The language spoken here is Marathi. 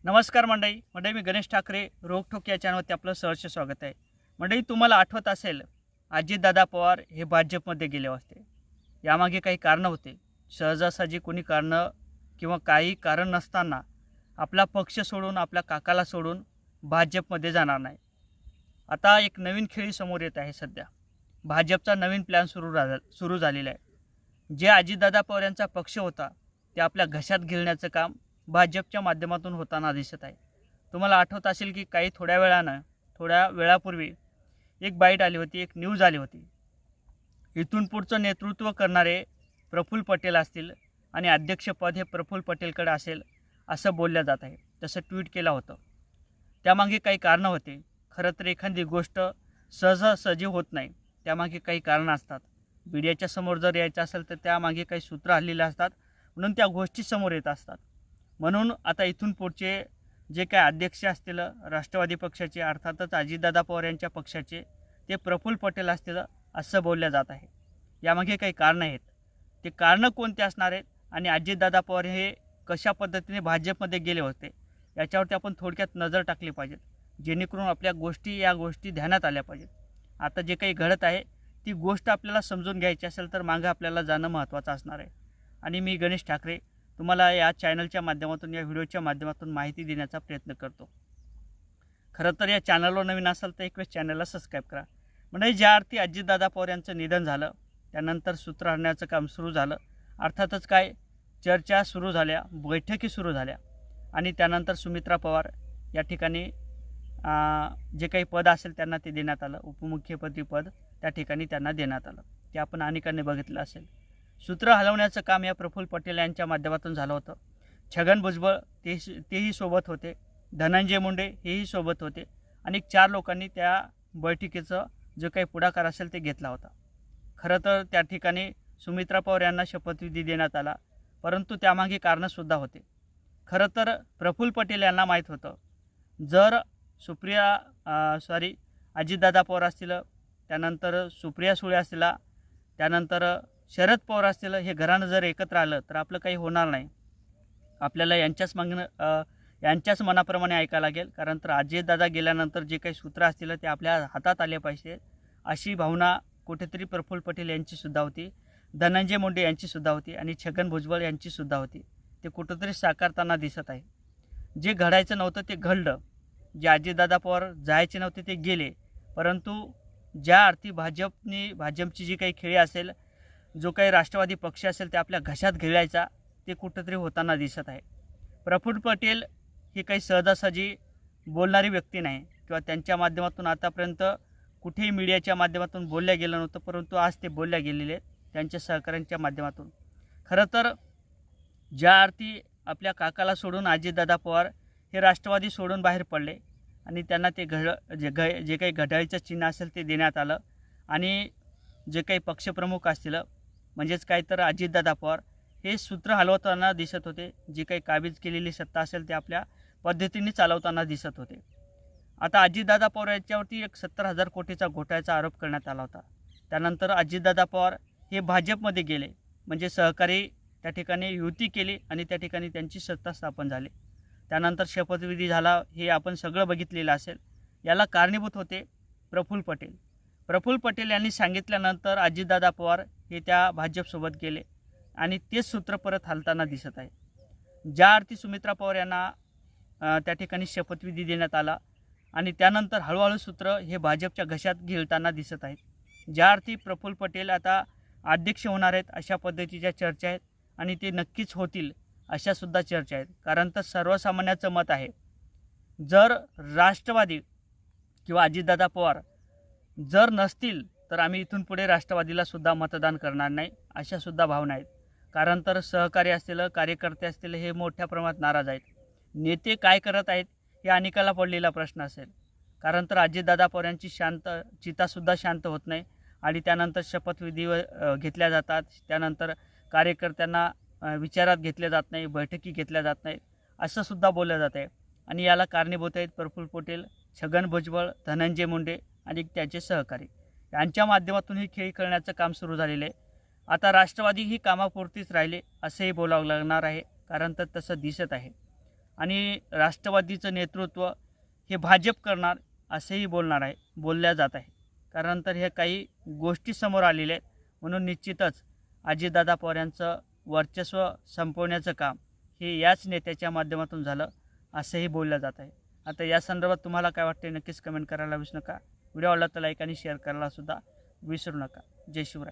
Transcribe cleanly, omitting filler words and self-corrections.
नमस्कार मंडळी मी गणेश ठाकरे रोखोक या चॅनलवरती आपलं सहर्ष स्वागत आहे। मंडळी, तुम्हाला आठवत असेल अजितदादा पवार हे भाजपमध्ये गेले होते। यामागे काही कारणं होते। सहजासहजी कोणी कारणं किंवा काही कारण नसताना आपला पक्ष सोडून आपल्या काकाला सोडून भाजपमध्ये जाणार नाही। आता एक नवीन खेळी समोर येत आहे। सध्या भाजपचा नवीन प्लॅन सुरू झालेला आहे। जे अजितदादा पवार यांचा पक्ष होता ते आपल्या घशात गिळण्याचं काम भाजपच्या माध्यमातून होताना दिसत आहे। तुम्हाला आठवत असेल की थोड्या वेळापूर्वी एक बाईट आली होती, एक न्यूज आली होती। इथून पुढचं नेतृत्व करणारे प्रफुल्ल पटेल असतील आणि अध्यक्षपद हे प्रफुल्ल पटेलकडे असेल असं बोललं जात आहे। तसं ट्विट केलं होतं। त्यामागे काही कारणं होते। खरं तर एखादी गोष्ट सहजासहजी होत नाही, त्यामागे काही कारणं असतात। मीडियाच्या समोर जर यायचं असेल तर त्यामागे काही सूत्र हल्लेली असतात, म्हणून त्या गोष्टी समोर येत असतात। म्हणून आता इथून पुढचे जे काय अध्यक्ष असतील राष्ट्रवादी पक्षाचे, अर्थातच अजितदादा पवार यांच्या पक्षाचे, ते प्रफुल्ल पटेल असतील असं बोललं जात आहे। यामागे काही कारणं आहेत। ते कारणं कोणते असणार आहेत आणि अजितदादा पवार हे कशा पद्धतीने भाजपमध्ये गेले होते याच्यावरती आपण थोडक्यात नजर टाकली पाहिजे, जेणेकरून आपल्या या गोष्टी ध्यानात आल्या पाहिजेत। आता जे काही घडत आहे ती गोष्ट आपल्याला समजून घ्यायची असेल तर मागं आपल्याला जाणं महत्त्वाचं असणार आहे। आणि मी गणेश ठाकरे तुम्हाला या चॅनलच्या माध्यमातून, या व्हिडिओच्या माध्यमातून माहिती देण्याचा प्रयत्न करतो। खरं तर या चॅनलवर नवीन असाल तर एक वेळेस चॅनलला सबस्क्राईब करा। म्हणजे ज्या अर्थी अजितदादा पवार यांचं निधन झालं त्यानंतर सूत्र हरण्याचं काम सुरू झालं। अर्थातच काय चर्चा सुरू झाल्या, बैठकी सुरू झाल्या आणि त्यानंतर सुमित्रा पवार या ठिकाणी जे काही पद असेल त्यांना ते देण्यात आलं। उपमुख्यपदी पद त्या ठिकाणी त्यांना देण्यात आलं। ते आपण अनेकांनी बघितलं असेल। सूत्र हलवण्याचं काम या प्रफुल्ल पटेल यांच्या माध्यमातून झालं होतं। छगन भुजबळ तेही सोबत होते, धनंजय मुंडे हेही सोबत होते आणि 4 लोकांनी त्या बैठकीचं जो काही पुढाकार असेल ते घेतला होता। खरं तर त्या ठिकाणी सुमित्रा पवार यांना शपथविधी देण्यात आला, परंतु त्यामागे कारणंसुद्धा होते। खरं तर प्रफुल्ल पटेल यांना माहीत होतं, जर अजितदादा पवार असतील, त्यानंतर सुप्रिया सुळे असतील, त्यानंतर शरद पवार असतील, हे घराणं जर एकत्र आलं तर आपलं काही होणार नाही। आपल्याला यांच्याच मनाप्रमाणे ऐकायला लागेल, कारण तर अजितदादा गेल्यानंतर जे काही सूत्र असतील ते आपल्या हातात आले पाहिजे अशी भावना कुठेतरी प्रफुल्ल पटेल यांचीसुद्धा होती, धनंजय मुंडे यांचीसुद्धा होती आणि छगन भुजबळ यांचीसुद्धा होती। ते कुठेतरी साकारताना दिसत आहे। जे घडायचं नव्हतं ते घडलं, जे अजितदादा पवार जायचे नव्हते ते गेले, परंतु ज्या अर्थी भाजपची जी काही खेळी असेल, जो काही राष्ट्रवादी पक्ष असेल ते आपल्या घशात गिळायचा, ते कुठंतरी होताना दिसत आहे। प्रफुल्ल पटेल ही काही सहजासहजी बोलणारी व्यक्ती नाही किंवा त्यांच्या माध्यमातून आतापर्यंत कुठेही मीडियाच्या माध्यमातून बोलल्या गेलं नव्हतं, परंतु आज ते बोलल्या गेलेले त्यांच्या सहकाऱ्यांच्या माध्यमातून। खरं तर ज्या अर्थी आपल्या काकाला सोडून अजितदादा पवार हे राष्ट्रवादी सोडून बाहेर पडले आणि त्यांना ते जे काही घड्याळीचं चिन्ह असेल ते देण्यात आलं आणि जे काही पक्षप्रमुख असतील, म्हणजेच काय तर अजितदादा पवार हे सूत्र हलवताना दिसत होते। जी काही काबीज केलेली सत्ता असेल ते आपल्या पद्धतीने चालवताना दिसत होते। आता अजितदादा पवार यांच्यावरती एक 70,000 कोटीचा घोटाळ्याचा आरोप करण्यात आला होता। त्यानंतर अजितदादा पवार हे भाजपमध्ये गेले, म्हणजे सहकारी त्या ठिकाणी युती केली आणि त्या ठिकाणी त्यांची सत्ता स्थापन झाली। त्यानंतर शपथविधी झाला, हे आपण सगळं बघितलेलं असेल। याला कारणीभूत होते प्रफुल्ल पटेल। प्रफुल्ल पटेल यांनी सांगितल्यानंतर अजितदादा पवार हे त्या भाजपसोबत गेले आणि तेच सूत्र परत हलताना दिसत आहे। ज्या अर्थी सुमित्रा पवार यांना त्या ठिकाणी शपथविधी देण्यात आला आणि त्यानंतर हळूहळू सूत्र हे भाजपच्या घशात गिळताना दिसत आहेत। ज्या अर्थी प्रफुल्ल पटेल आता अध्यक्ष होणार आहेत अशा पद्धतीच्या चर्चा आहेत आणि ते नक्कीच होतील अशासुद्धा चर्चा आहेत। कारण तर सर्वसामान्याचं मत आहे, जर राष्ट्रवादी किंवा अजितदादा पवार जर नसतील तर आम्ही इथून पुढे राष्ट्रवादीला सुद्धा मतदान करणार नाही, अशासुद्धा भावना आहेत। कारण तर सहकारी असतील, कार्यकर्ते असतील, हे मोठ्या प्रमाणात नाराज आहेत। नेते काय करत आहेत हे अनेकाला पडलेला प्रश्न असेल। कारण तर अजितदादा पवार यांची चितासुद्धा शांत होत नाही आणि त्यानंतर शपथविधी घेतल्या जातात, त्यानंतर कार्यकर्त्यांना विचारात घेतले जात नाही, बैठकी घेतल्या जात नाहीत, असं सुद्धा बोललं जात आहे। आणि याला कारणीभूत आहेत प्रफुल्ल पटेल, छगन भुजबळ, धनंजय मुंडे आणि त्याचे सहकारी यांच्या माध्यमातून ही खेळी करण्याचं काम सुरू झालेलं आहे। आता राष्ट्रवादी ही कामापुरतीच राहिले असंही बोलावं लागणार आहे, कारण तर तसं दिसत आहे। आणि राष्ट्रवादीचं नेतृत्व हे भाजप करणार असेही बोलल्या जात आहे. कारण तर हे काही गोष्टी समोर आलेल्या आहेत. म्हणून निश्चितच अजितदादा पवार यांचं वर्चस्व संपवण्याचं काम हे याच नेत्याच्या माध्यमातून झालं असंही बोललं जात आहे. आता या संदर्भात तुम्हाला काय वाटते नक्कीच कमेंट करायला विसरू नका. व्हिडिओ आवडला तर लाईक आणि शेअर करायला सुद्धा विसरू नका. जय शिवराय.